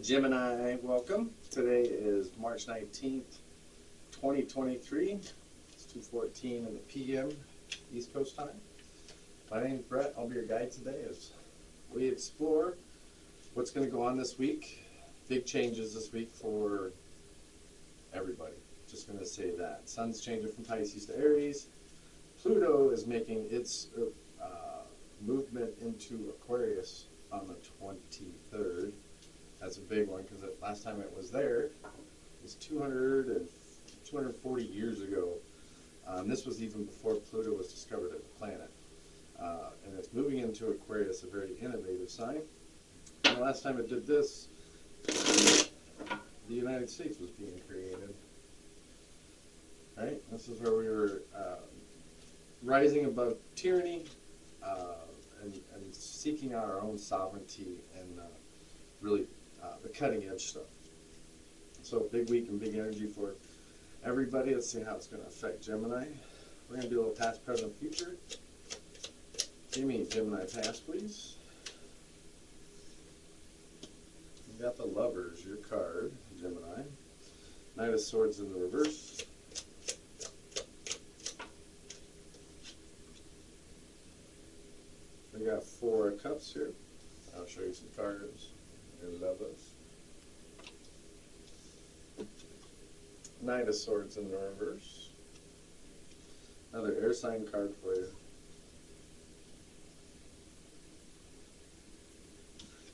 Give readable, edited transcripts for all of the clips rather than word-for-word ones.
Gemini, welcome. Today is March 19th, 2023. It's 2:14 in the p.m. East Coast time. My name is Brett. I'll be your guide today as we explore what's going to go on this week. Big changes this week for everybody. Just going to say that. Sun's changing from Pisces to Aries. Pluto is making its movement into Aquarius on the 23rd. That's a big one because last time it was there, it was 240 years ago. This was even before Pluto was discovered as a planet. And it's moving into Aquarius, a very innovative sign. And the last time it did this, the United States was being created. Right? This is where we were rising above tyranny and seeking out our own sovereignty and really the cutting edge stuff. So big week and big energy for everybody. Let's see how it's going to affect Gemini. We're going to do a little past, present, future. Give me Gemini past, please. You got the Lovers, your card, Gemini. Knight of Swords in the reverse. We got Four of Cups here. I'll show you some cards. Your Lovers. Knight of Swords in the reverse. Another air sign card for you.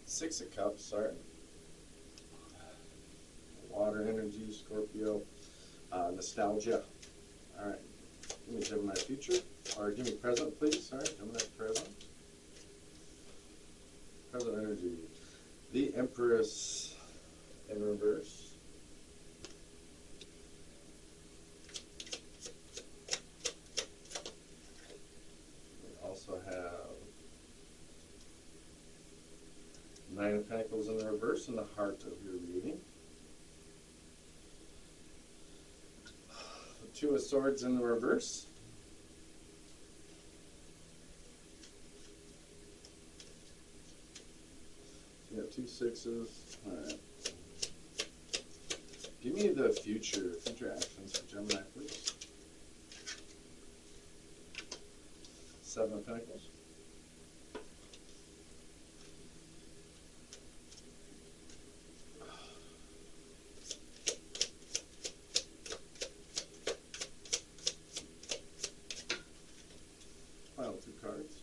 Six of Cups, sorry. Water energy, Scorpio. Nostalgia. Alright. Give me Gemini future. Or give me present, please. Sorry, Gemini present. Present energy. The Empress in reverse. We also have Nine of Pentacles in the reverse in the heart of your reading. The Two of Swords in the reverse. You got two sixes. Alright. Give me the future actions for Gemini, please. Seven of Pentacles. Final two cards.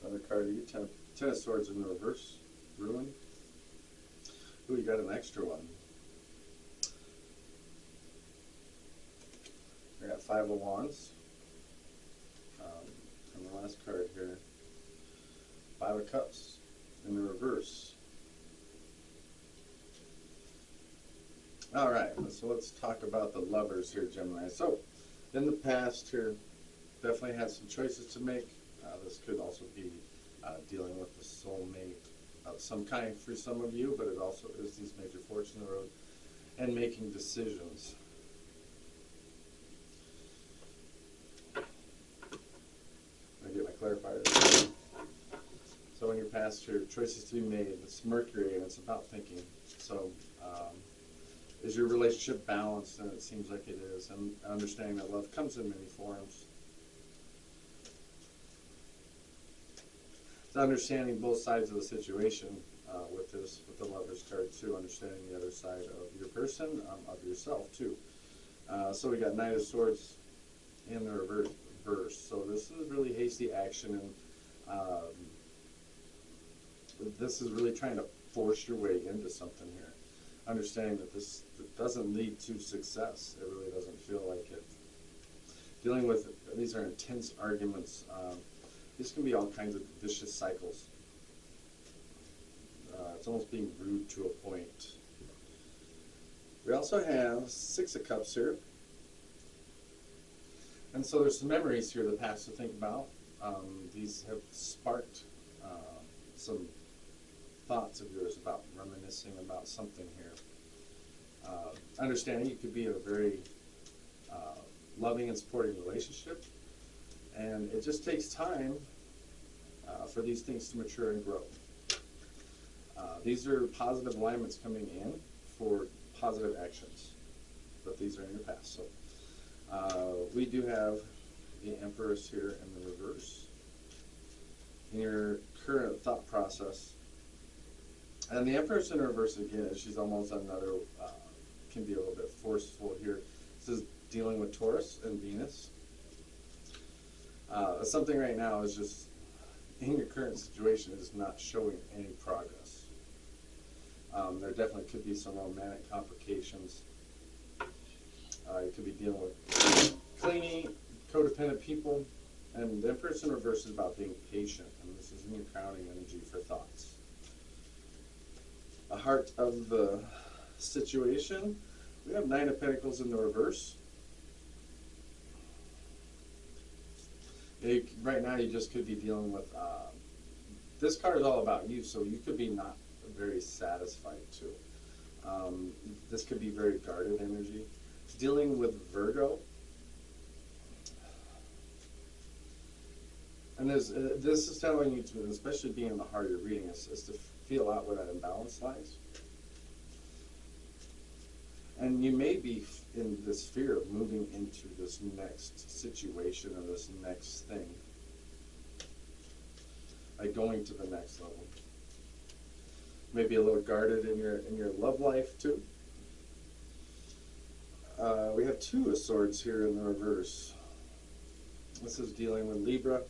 Another card to you. Ten of Swords in the reverse. Ruin. Ooh, you got an extra one. I got Five of Wands. And the last card here, Five of Cups in the reverse. All right, so let's talk about the Lovers here, Gemini. So, in the past here, definitely had some choices to make. This could also be dealing with the soulmate of some kind for some of you, but it also is these major forks in the road and making decisions. I get my clarifier. So in your past, your choices to be made. It's Mercury, and it's about thinking. So is your relationship balanced? And it seems like it is. And understanding that love comes in many forms. Understanding both sides of the situation with the Lovers card too, understanding the other side of your person, of yourself too. So we got Knight of Swords in the reverse. So this is really hasty action, and this is really trying to force your way into something here. Understanding that this doesn't lead to success. It really doesn't feel like it. Dealing with, these are intense arguments. These can be all kinds of vicious cycles. It's almost being rude to a point. We also have Six of Cups here. And so there's some memories here of the past to think about. These have sparked some thoughts of yours about reminiscing about something here. Understanding you could be in a very loving and supporting relationship. And it just takes time for these things to mature and grow. These are positive alignments coming in for positive actions, but these are in your past. So we do have the Empress here in the reverse. In your current thought process, and the Empress in reverse again, she's almost another, can be a little bit forceful here. This is dealing with Taurus and Venus. Something right now is just, in your current situation, is not showing any progress. There definitely could be some romantic complications. You could be dealing with clingy, codependent people. And the Empress in reverse is about being patient. And this is in your crowning energy for thoughts. The heart of the situation, we have Nine of Pentacles in the reverse. Right now you just could be dealing with, this card is all about you, so you could be not very satisfied too. This could be very guarded energy. Dealing with Virgo. And this is telling you to, especially being in the heart of your reading, is to feel out where that imbalance lies. And you may be in this fear of moving into this next situation or this next thing, like going to the next level. Maybe a little guarded in your love life too. We have Two of Swords here in the reverse. This is dealing with Libra.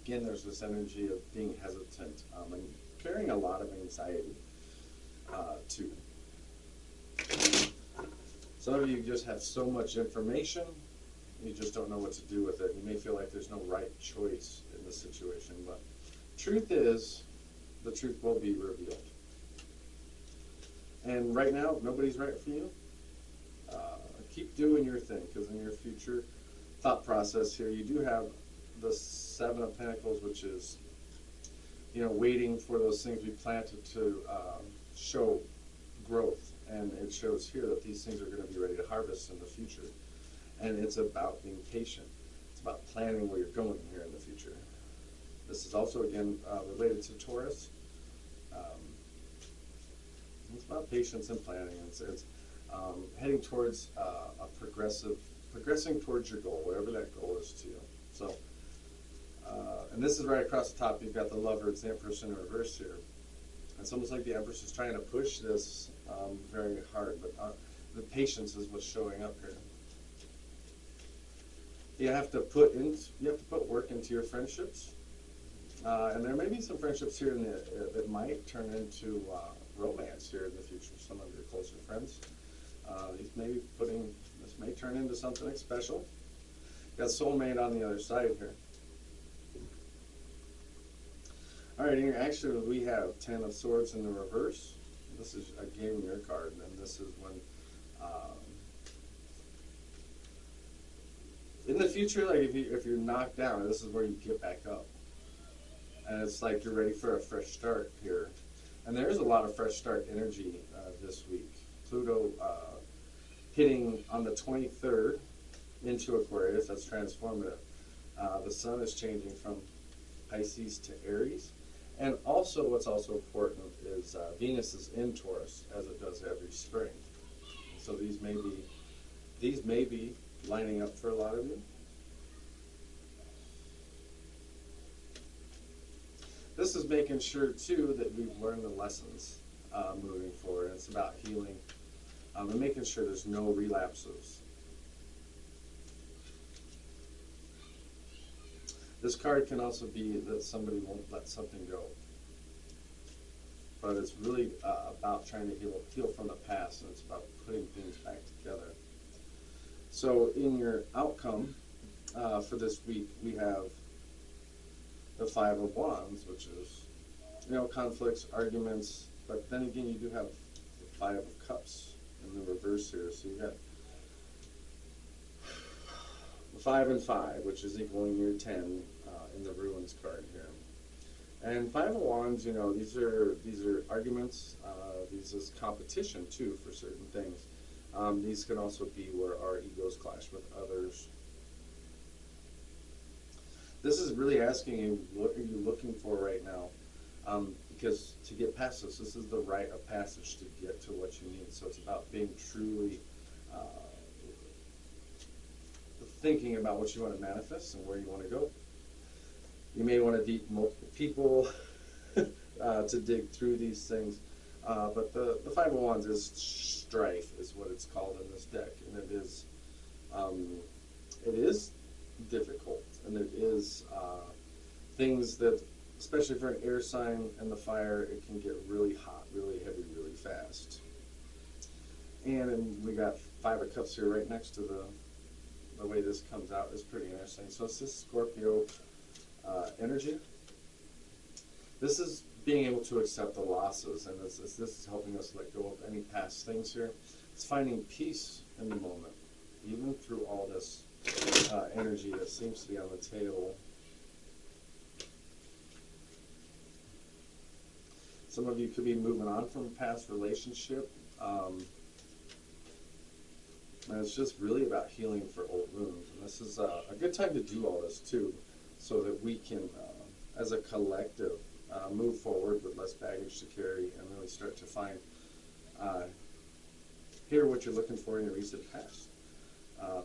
Again, there's this energy of being hesitant and carrying a lot of anxiety too. Some of you just have so much information, you just don't know what to do with it. You may feel like there's no right choice in the situation, but truth is, the truth will be revealed. And right now, nobody's right for you. Keep doing your thing, because in your future thought process here, you do have the Seven of Pentacles, which is, waiting for those things we planted to show growth. And it shows here that these things are going to be ready to harvest in the future. And it's about being patient. It's about planning where you're going here in the future. This is also, again, related to Taurus. It's about patience and planning. It's heading towards progressing towards your goal, whatever that goal is to you. So, and this is right across the top. You've got the Lovers, the Empress in reverse here. It's almost like the Empress is trying to push this very hard, but the patience is what's showing up here. You have to put work into your friendships, and there may be some friendships here that might turn into romance here in the future. Some of your closer friends, this may turn into something special. You got soulmate on the other side here. All right, here actually we have Ten of Swords in the reverse. This is again your card, and this is when, in the future, like if you're knocked down, this is where you get back up, and it's like you're ready for a fresh start here. And there is a lot of fresh start energy this week. Pluto hitting on the 23rd into Aquarius. That's transformative. The Sun is changing from Pisces to Aries. And also, what's also important is Venus is in Taurus, as it does every spring. So these may be lining up for a lot of you. This is making sure too that we've learned the lessons moving forward. It's about healing and making sure there's no relapses. This card can also be that somebody won't let something go. But it's really about trying to heal from the past, and it's about putting things back together. So in your outcome for this week, we have the Five of Wands, which is, conflicts, arguments, but then again, you do have the Five of Cups in the reverse here. So you got 5 and 5, which is equaling your 10 in the Ruins card here. And Five of Wands, these are arguments. These is competition too for certain things. These can also be where our egos clash with others. This is really asking you, what are you looking for right now? because to get past this is the rite of passage to get to what you need. So it's about being truly thinking about what you want to manifest and where you want to go. You may want to meet multiple people to dig through these things. But the Five of Wands is strife, is what it's called in this deck, and it is difficult, and it is things that, especially for an air sign and the fire, it can get really hot, really heavy, really fast. And we got Five of Cups here right next to the way this comes out is pretty interesting. So it's this Scorpio energy. This is being able to accept the losses, and this is helping us let go of any past things here. It's finding peace in the moment, even through all this energy that seems to be on the table. Some of you could be moving on from a past relationship. And it's just really about healing for old wounds. And this is a good time to do all this too, so that we can, as a collective, move forward with less baggage to carry and really start to find, hear what you're looking for in your recent past.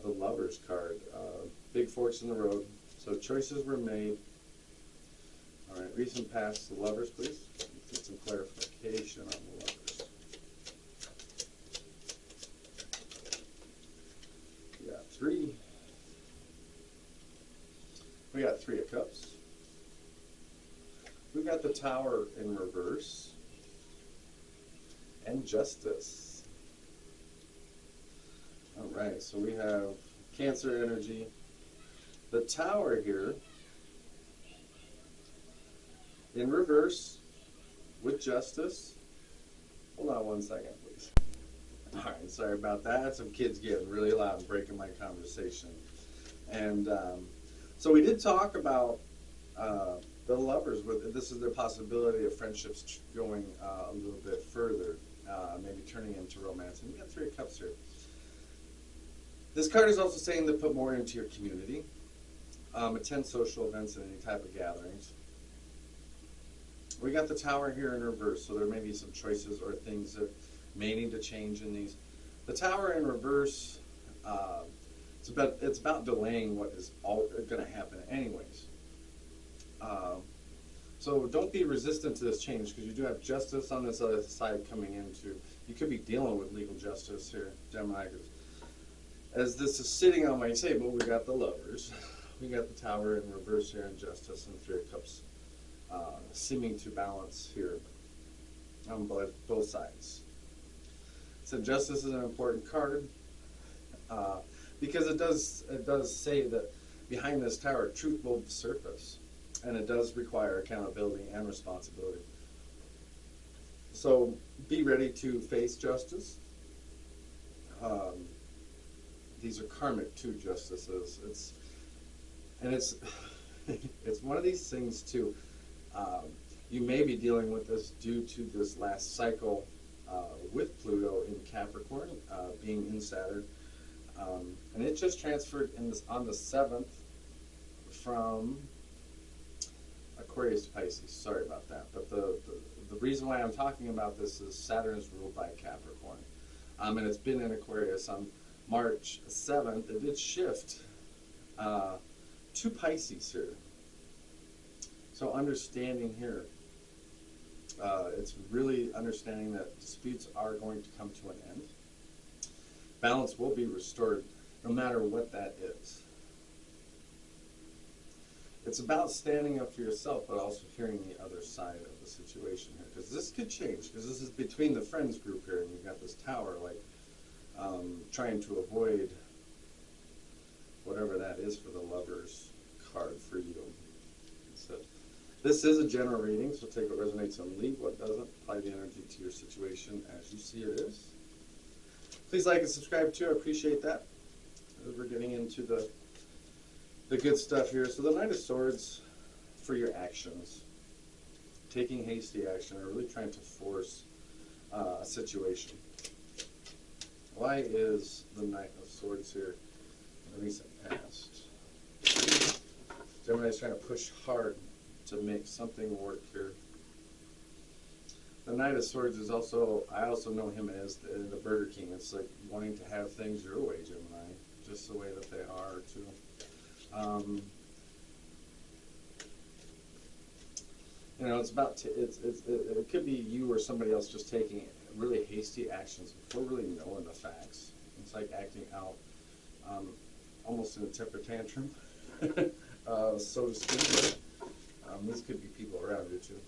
The Lovers card, big forks in the road. So choices were made. All right, recent past, the Lovers, please. Get some clarification on the Lovers. We got three. We got Three of Cups. We got the Tower in reverse. And Justice. All right, so we have Cancer energy. The Tower here in reverse with Justice. Hold on one second, please. All right, sorry about that. Some kids getting really loud and breaking my conversation. And so we did talk about the Lovers. This is the possibility of friendships going a little bit further, maybe turning into romance. And we got Three of Cups here. This card is also saying to put more into your community, attend social events and any type of gatherings. We got the Tower here in reverse, so there may be some choices or things that may need to change in these. The Tower in reverse, it's about delaying what is all going to happen anyways. So don't be resistant to this change, because you do have Justice on this other side coming into. You could be dealing with legal justice here, Gemini. As this is sitting on my table, we got the Lovers, we got the Tower in reverse here, and Justice, and Three of Cups seeming to balance here on both sides. So Justice is an important card because it does say that behind this Tower, truth will surface, and it does require accountability and responsibility. So be ready to face justice. These are karmic too, justices. It's one of these things too. You may be dealing with this due to this last cycle with Pluto in Capricorn, being in Saturn, and it just transferred on the 7th from Aquarius to Pisces. Sorry about that, but the reason why I'm talking about this is Saturn is ruled by Capricorn, and it's been in Aquarius on March 7th. It did shift to Pisces here. So understanding here, it's really understanding that disputes are going to come to an end. Balance will be restored no matter what that is. It's about standing up for yourself, but also hearing the other side of the situation here. Because this could change, because this is between the friends group here, and you've got this Tower, like, trying to avoid whatever that is for the Lovers card for you. So this is a general reading, so take what resonates and leave what doesn't. Apply the energy to your situation as you see it is. Please like and subscribe too. I appreciate that. As we're getting into the good stuff here. So the Knight of Swords for your actions. Taking hasty action or really trying to force a situation. Why is the Knight of Swords here in the recent past? Gemini's trying to push hard to make something work here. The Knight of Swords is also, I also know him as the Burger King. It's like wanting to have things your way, Gemini, just the way that they are too. You know, it's about it could be you or somebody else just taking really hasty actions before really knowing the facts. It's like acting out almost in a temper tantrum, so to speak. These could be people around you too.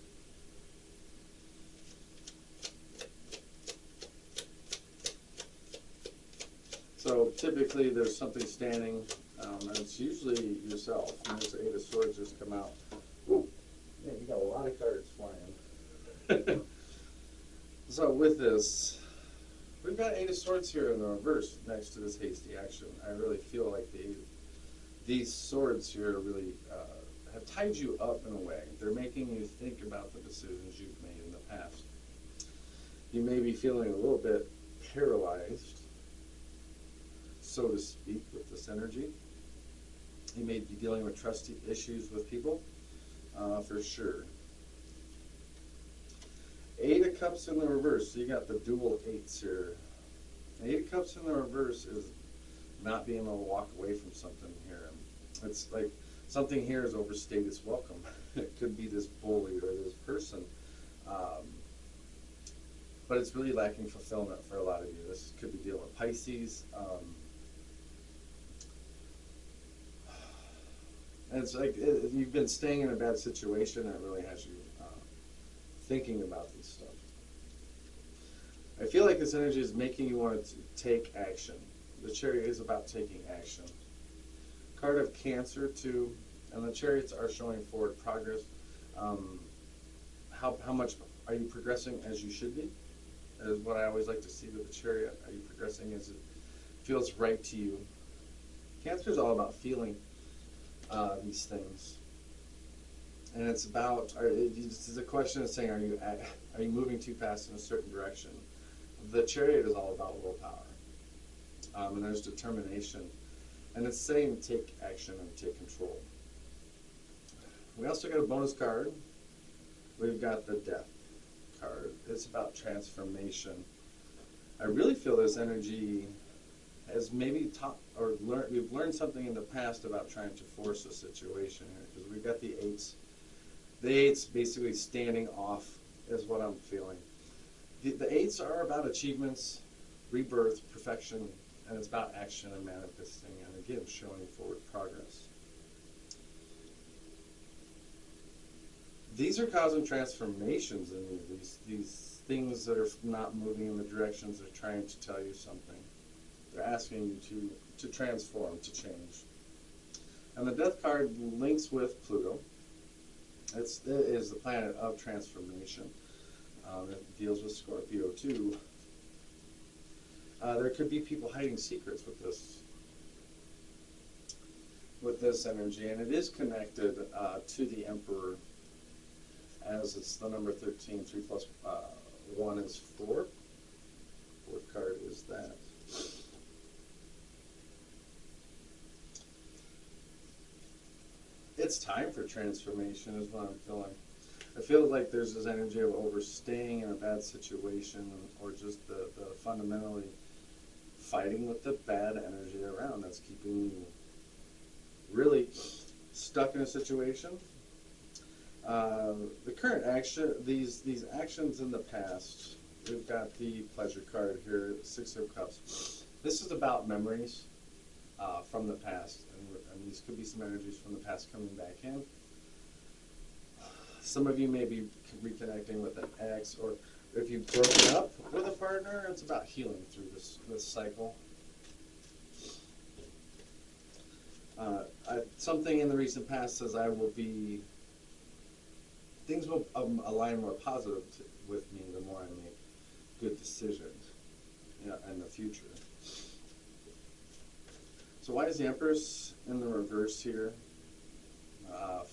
So typically there's something standing, and it's usually yourself. And there's the Eight of Swords just come out. Ooh, man, you got a lot of cards flying. So with this, we've got Eight of Swords here in the reverse next to this hasty action. I really feel like these swords here really have tied you up in a way. They're making you think about the decisions you've made in the past. You may be feeling a little bit paralyzed, so to speak, with this energy. You may be dealing with trust issues with people, for sure. Eight of Cups in the reverse, so you got the dual eights here. Eight of Cups in the reverse is not being able to walk away from something here. It's like something here is overstayed its welcome. It could be this bully or this person, but it's really lacking fulfillment for a lot of you. This could be dealing with Pisces. And it's like you've been staying in a bad situation, and it really has you thinking about this stuff. I feel like this energy is making you want to take action. The Chariot is about taking action. Card of Cancer too, and the Chariots are showing forward progress. How much are you progressing as you should be? Is what I always like to see with the Chariot. Are you progressing as it feels right to you? Cancer is all about feeling these things, and it's about. This is a question of saying, are you moving too fast in a certain direction? The Chariot is all about willpower, and there's determination. And it's saying take action and take control. We also got a bonus card. We've got the Death card. It's about transformation. I really feel this energy has maybe taught or we've learned something in the past about trying to force a situation here, because we've got the eights. The eights basically standing off is what I'm feeling. The eights are about achievements, rebirth, perfection, and it's about action and manifesting, and again, showing forward progress. These are causing transformations in you, these things that are not moving in the directions they're trying to tell you something. They're asking you to transform, to change. And the Death card links with Pluto. It is the planet of transformation. It deals with Scorpio too. There could be people hiding secrets with this energy, and it is connected to the Emperor, as it's the number 13. 3 plus 1 is 4. Fourth card is that. It's time for transformation is what I'm feeling. I feel like there's this energy of overstaying in a bad situation, or just the fundamentally fighting with the bad energy around that's keeping you really stuck in a situation. The current action, these actions in the past, we've got the Pleasure card here, 6 of Cups. This is about memories from the past, and these could be some energies from the past coming back in. Some of you may be reconnecting with an ex, or if you've broken up with a partner, it's about healing through this cycle. Something in the recent past says things will align more positive with me the more I make good decisions in the future. So why is the Empress in the reverse here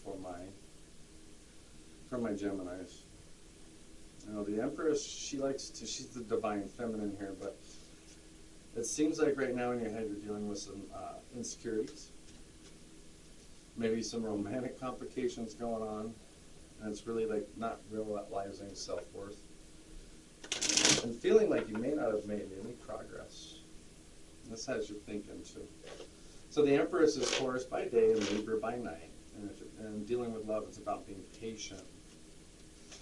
for my Geminis? You know, the Empress, she's the divine feminine here, but it seems like right now in your head you're dealing with some insecurities, maybe some romantic complications going on, and it's really like not realizing self-worth. and feeling like you may not have made any progress. This has you thinking too. So the Empress is Taurus by day and Libra by night. And dealing with love, it's about being patient.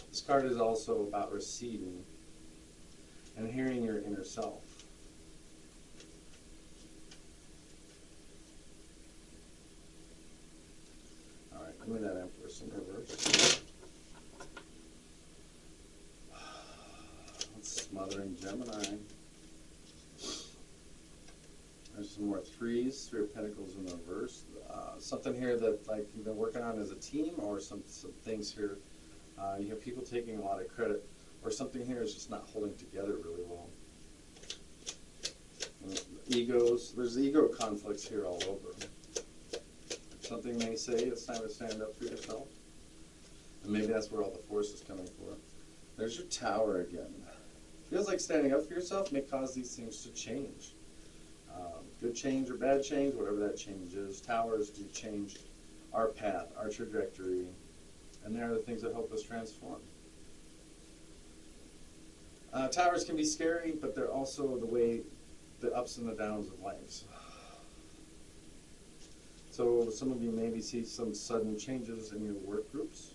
This card is also about receiving and hearing your inner self. All right, give me that Empress in reverse. Smothering Gemini. There's some more threes, Three of Pentacles in reverse. Something here that like you've been working on as a team, or some things here. You have people taking a lot of credit, or something here is just not holding together really well. Egos, there's ego conflicts here all over. Something may say it's time to stand up for yourself. And maybe that's where all the force is coming for. There's your Tower again. Feels like standing up for yourself may cause these things to change. Good change or bad change, whatever that change is. Towers do change our path, our trajectory, and they're the things that help us transform. Towers can be scary, but they're also the ups and the downs of life. So some of you maybe see some sudden changes in your work groups,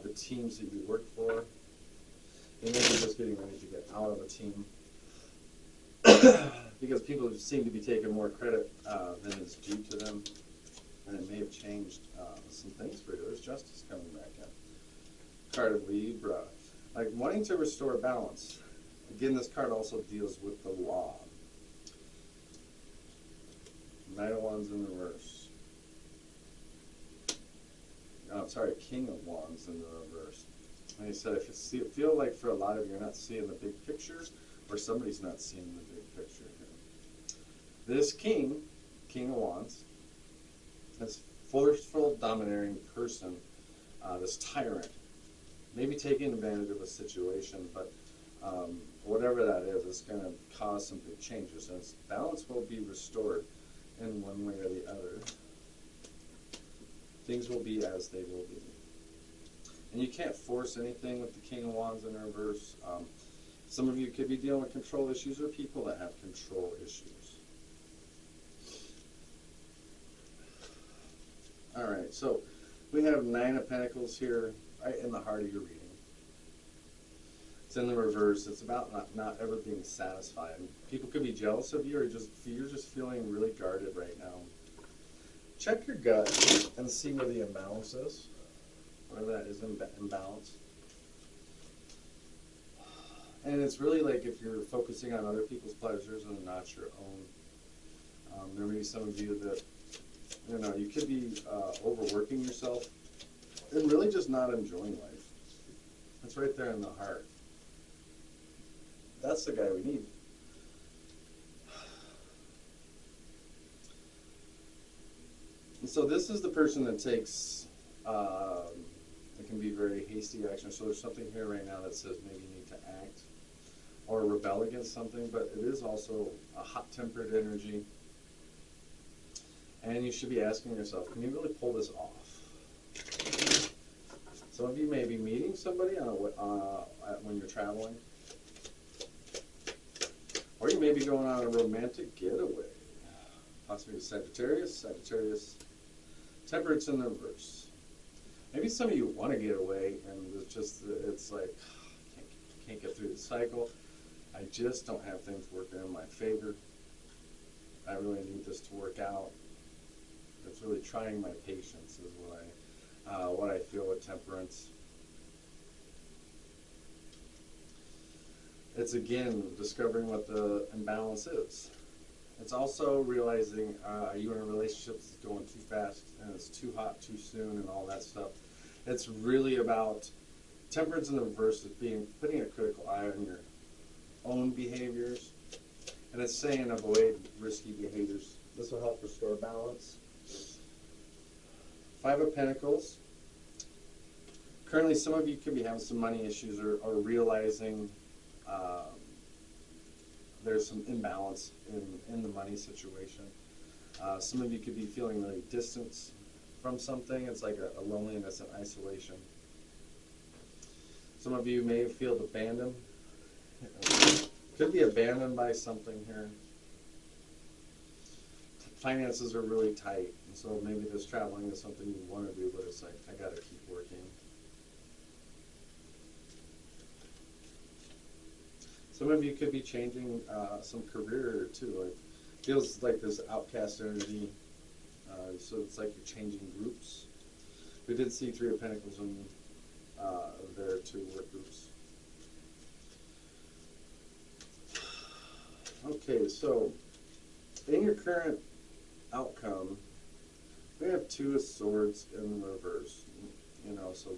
the teams that you work for. You may be just getting ready to get out of a team because people seem to be taking more credit than is due to them, and it may have changed some things for you. There's Justice coming back in. Card of Libra, like wanting to restore balance. Again, this card also deals with the law. Knight of Wands in reverse. Oh, sorry, King of Wands in the reverse. Like I said, if you feel like for a lot of you, you're not seeing the big picture, or somebody's not seeing the big picture here. This King of Wands, this forceful, domineering person, this tyrant, maybe taking advantage of a situation, but whatever that is, it's going to cause some big changes, and its balance will be restored in one way or the other. Things will be as they will be. And you can't force anything with the King of Wands in reverse. Some of you could be dealing with control issues, or people that have control issues. All right, so we have Nine of Pentacles here, right in the heart of your reading. It's in the reverse. It's about not ever being satisfied. People could be jealous of you, or you're just feeling really guarded right now. Check your gut and see where the imbalance is. Whatever that is, imbalance. And it's really like if you're focusing on other people's pleasures and not your own. There may be some of you that, you could be overworking yourself and really just not enjoying life. It's right there in the heart. That's the guy we need. And so this is the person that takes, it can be very hasty action. So there's something here right now that says maybe you need to act or rebel against something, but it is also a hot-tempered energy. And you should be asking yourself, can you really pull this off? Some of you may be meeting somebody when you're traveling. Or you may be going on a romantic getaway. Possibly Sagittarius. Temperance in the reverse. Maybe some of you want to get away, and it's like, I can't get through the cycle. I just don't have things working in my favor. I really need this to work out. It's really trying my patience is what I feel with temperance. It's again discovering what the imbalance is. It's also realizing are you in a relationship that's going too fast and it's too hot too soon and all that stuff. It's really about temperance in the reverse is putting a critical eye on your own behaviors, and it's saying avoid risky behaviors. This will help restore balance. Five of Pentacles. Currently, some of you could be having some money issues or realizing there's some imbalance in the money situation. Some of you could be feeling really distant from something. It's like a loneliness and isolation. Some of you may have felt abandoned Could be abandoned by something here. Finances are really tight, and so maybe this traveling is something you want to do, but it's like, I gotta keep working. Some of you could be changing some career too. Like, feels like this outcast energy. So it's like you're changing groups. We did see Three of Pentacles in there too, work groups. Okay, so in your current outcome, we have Two of Swords in reverse. You know, so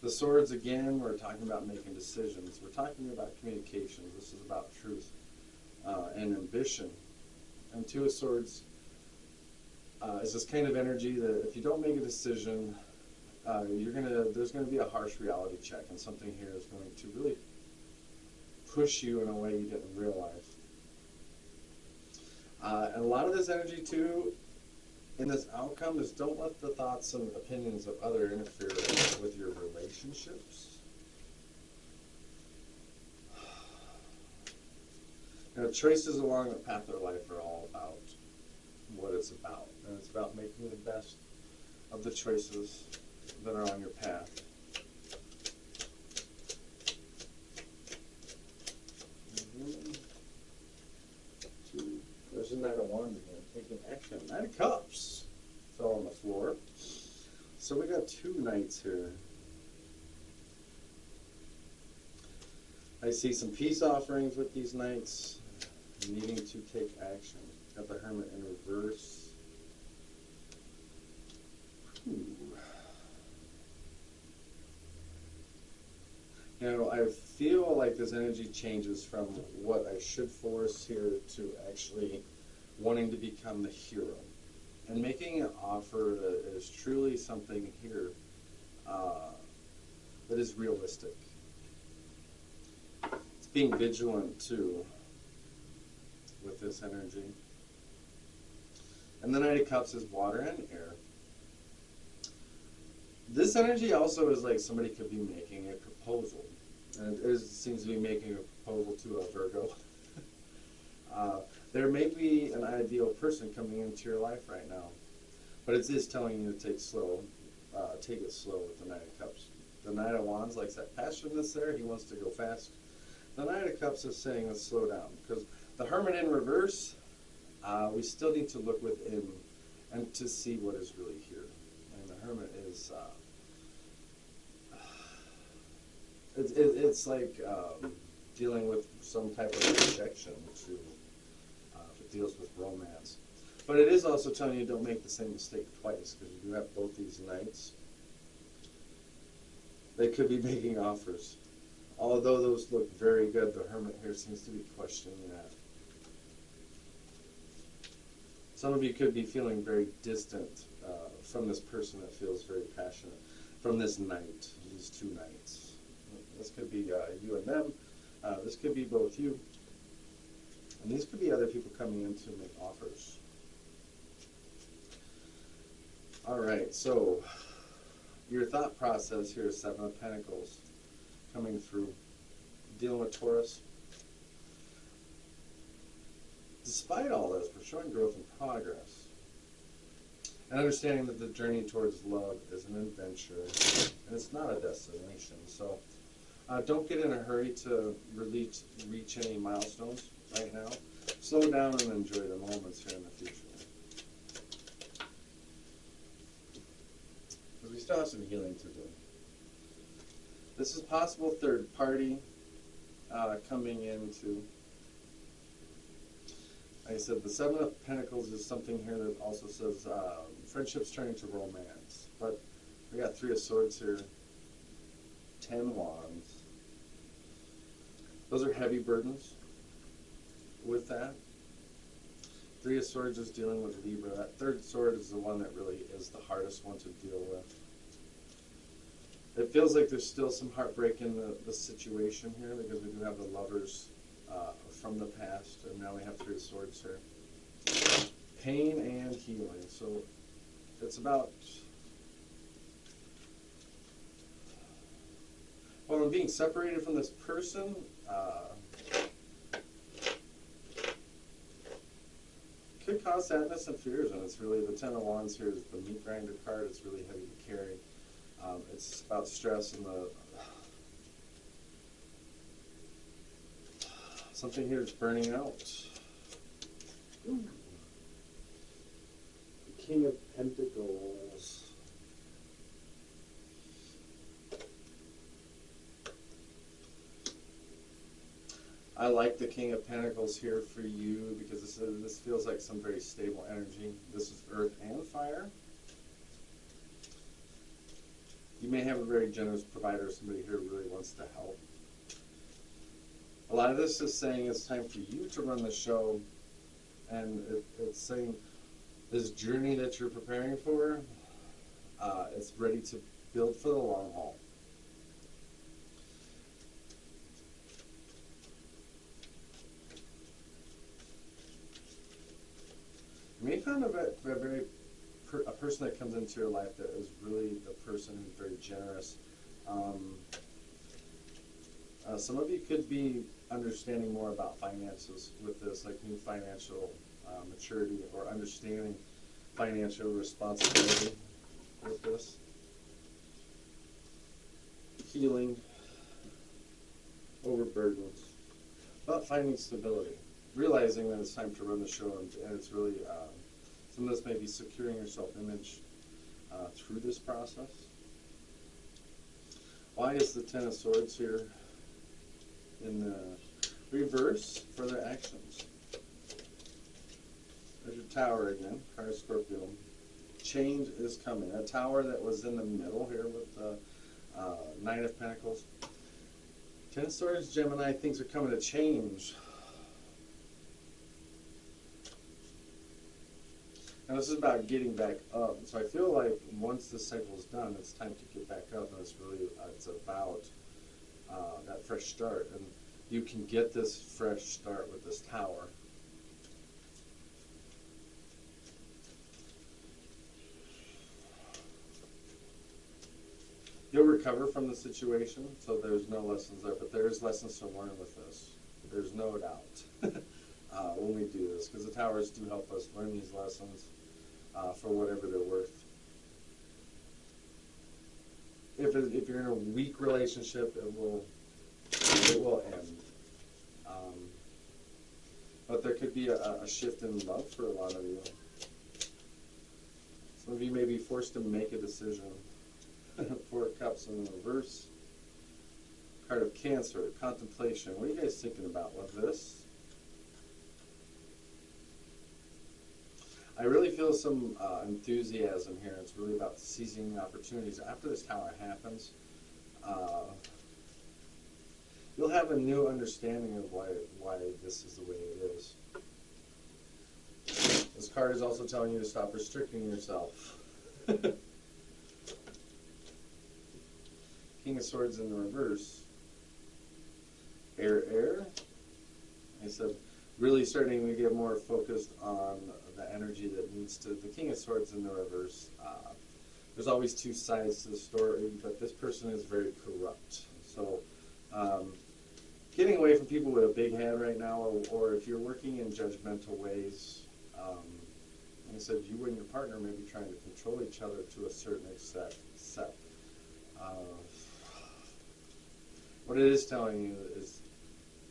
the swords, again, we're talking about making decisions. We're talking about communication. This is about truth and ambition. And Two of Swords is this kind of energy that if you don't make a decision, there's gonna be a harsh reality check, and something here is going to really push you in a way you didn't realize. And a lot of this energy too, in this outcome, is don't let the thoughts and opinions of others interfere with your relationships. You know, choices along the path of life are all about what it's about, and it's about making the best of the choices that are on your path. There's a Knight of Wands again, taking action. Knight of Cups fell on the floor. So we got two Knights here. I see some peace offerings with these Knights, needing to take action. Got the Hermit in reverse. Ooh. You know, I feel like this energy changes from what I should force here to actually wanting to become the hero. And making an offer that is truly something here that is realistic. It's being vigilant too with this energy. And the Knight of Cups is water and air. This energy also is like somebody could be making a proposal. And it seems to be making a proposal to a Virgo. There may be an ideal person coming into your life right now, but it is telling you to take it slow with the Knight of Cups. The Knight of Wands likes that passionless there. He wants to go fast. The Knight of Cups is saying let's slow down, because the Hermit in reverse, we still need to look within and to see what is really here. And the Hermit is it's like dealing with some type of rejection too, if it deals with romance. But it is also telling you don't make the same mistake twice, because you do have both these Knights. They could be making offers. Although those look very good, the Hermit here seems to be questioning that. Some of you could be feeling very distant from this person that feels very passionate, from this Knight, these two Knights. This could be you and them. This could be both you. And these could be other people coming in to make offers. All right, so your thought process here is Seven of Pentacles coming through, dealing with Taurus. Despite all this, we're showing growth and progress. And understanding that the journey towards love is an adventure, and it's not a destination. So don't get in a hurry to reach any milestones right now. Slow down and enjoy the moments here in the future. Because we still have some healing to do. This is possible third party coming into. Like I said, the Seven of Pentacles is something here that also says friendships turning to romance. But we got Three of Swords here, 10 Wands. Those are heavy burdens with that. Three of Swords is dealing with Libra. That third sword is the one that really is the hardest one to deal with. It feels like there's still some heartbreak in the situation here, because we do have the Lovers from the past, and now we have Three of Swords here. Pain and healing. So it's about, well, I'm being separated from this person. cause sadness and fears, and it's really the Ten of Wands here is the meat grinder card. It's really heavy to carry. It's about stress and something here is burning out. Ooh. The King of Pentacles. I like the King of Pentacles here for you because this feels like some very stable energy. This is earth and fire. You may have a very generous provider, somebody here who really wants to help. A lot of this is saying it's time for you to run the show, and it's saying this journey that you're preparing for, it's ready to build for the long haul. You may find a person that comes into your life that is really the person who's very generous. Some of you could be understanding more about finances with this, like new financial maturity or understanding financial responsibility with this. Healing, overburdens, about finding stability. Realizing that it's time to run the show, and it's really, some of this may be securing your self-image through this process. Why is the Ten of Swords here in the reverse for their actions? There's your Tower again, card of Scorpio. Change is coming. A Tower that was in the middle here with the Knight of Pentacles. Ten of Swords, Gemini, things are coming to change. Now this is about getting back up. So I feel like once this cycle is done, it's time to get back up, and it's really it's about that fresh start. And you can get this fresh start with this Tower. You'll recover from the situation, so there's no lessons there, but there's lessons to learn with this. There's no doubt when we do this, because the Towers do help us learn these lessons for whatever they're worth. If you're in a weak relationship, it will end. But there could be a shift in love for a lot of you. Some of you may be forced to make a decision. Four of Cups in the reverse. Card of Cancer, contemplation. What are you guys thinking about with this? I really feel some enthusiasm here. It's really about seizing opportunities. After this Tower happens, you'll have a new understanding of why this is the way it is. This card is also telling you to stop restricting yourself. King of Swords in the reverse. Air. I said, really starting to get more focused on the energy that needs to. The King of Swords in the reverse. There's always two sides to the story, but this person is very corrupt. So, getting away from people with a big head right now, or if you're working in judgmental ways, like I said, you and your partner may be trying to control each other to a certain extent. What it is telling you is,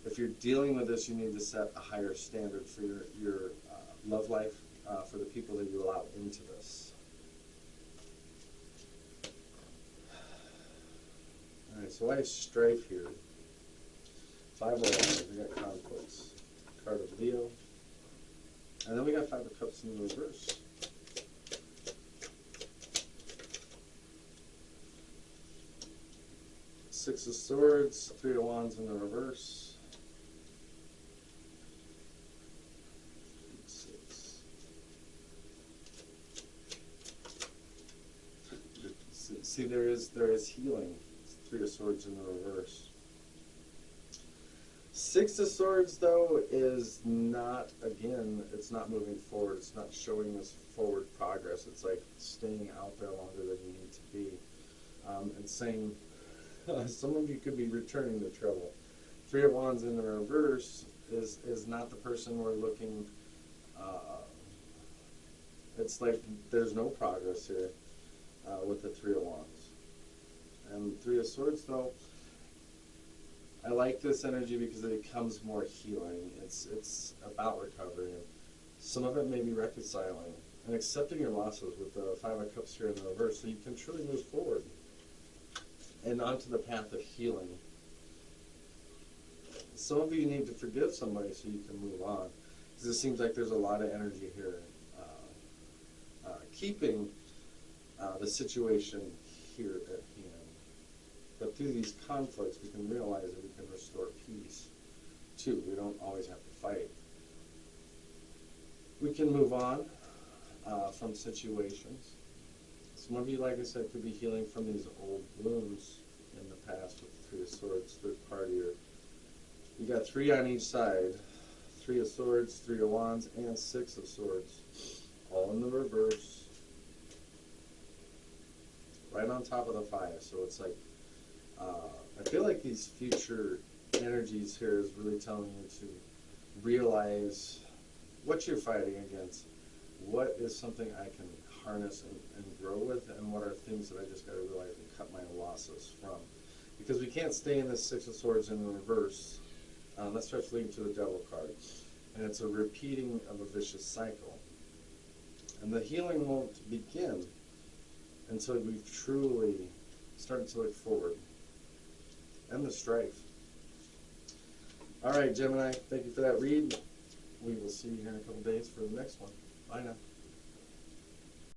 if you're dealing with this, you need to set a higher standard for your love life, for the people that you allow into this. All right, so why is strife here? 5 of Wands, we got conflicts. Card of Leo. And then we got 5 of Cups in the reverse. Six of Swords, 3 of Wands in the reverse. 6. See, there is healing. 3 of Swords in the reverse. 6 of Swords, though, is not, again, it's not moving forward. It's not showing us forward progress. It's like staying out there longer than you need to be. And saying, some of you could be returning to trouble. 3 of Wands in the reverse is not the person we're looking it's like there's no progress here with the Three of Wands. And Three of Swords, though, I like this energy because it becomes more healing. It's about recovery. Some of it may be reconciling and accepting your losses with the Five of Cups here in the reverse, so you can truly move forward and onto the path of healing. Some of you need to forgive somebody so you can move on, because it seems like there's a lot of energy here keeping the situation here at hand. But through these conflicts, we can realize that we can restore peace, too. We don't always have to fight. We can move on from situations. Some of you, like I said, could be healing from these old wounds in the past with the Three of Swords, third party. Or you got three on each side. Three of Swords, Three of Wands, and Six of Swords. All in the reverse. Right on top of the five. So it's like, I feel like these future energies here is really telling you to realize what you're fighting against. What is something I can harness and grow with, and what are things that I just got to realize and cut my losses from. Because we can't stay in this Six of Swords in the reverse. That starts leading to the Devil card. And it's a repeating of a vicious cycle. And the healing won't begin until we've truly started to look forward. And the strife. All right, Gemini, thank you for that read. We will see you here in a couple days for the next one. Bye now.